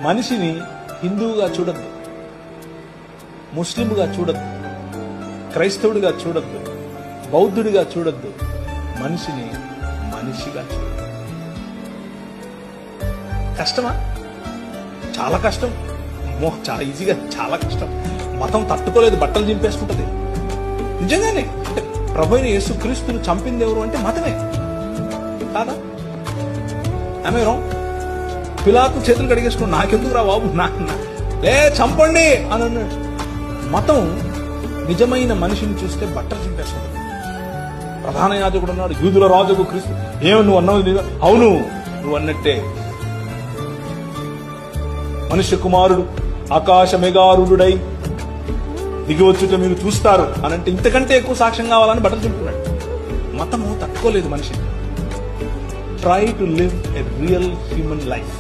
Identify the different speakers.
Speaker 1: మనిషిని హిందువుగా చూడద్దు, ముస్లింగా చూడద్దు, క్రైస్తవుడిగా చూడద్దు, బౌద్ధుడిగా చూడద్దు. మనిషిని మనిషిగా చూడద్దు. కష్టమా? చాలా కష్టం. చాలా ఈజీగా, చాలా కష్టం. మతం తట్టుకోలేదు, బట్టలు చింపేసుకుంటది. నిజంగానే ప్రభువైన యేసుక్రీస్తును చంపింది ఎవరు అంటే మతమే కాదా? ఆమె పిలాతు చేతులు కడిగేసుకుని నాకెందుకు రా బాబు, చంపండి అని అన్నాడు. మతం నిజమైన మనిషిని చూస్తే బట్టలు చింపేసుకుంటుంది. ప్రధాన యాజకుడు ఉన్నాడు, యూదుల రాజుకు క్రీస్తు. ఏమి నువ్వు అన్నావు? అవును, నువ్వు అన్నట్టే. మనుష్య కుమారుడు ఆకాశ మేఘారుడై దిగివచ్చుట మీరు చూస్తారు అనంటే ఇంతకంటే ఎక్కువ సాక్ష్యం కావాలని బట్టలు చింపుకున్నాడు. మతము తట్టుకోలేదు మనిషిని. Try to live a real human life.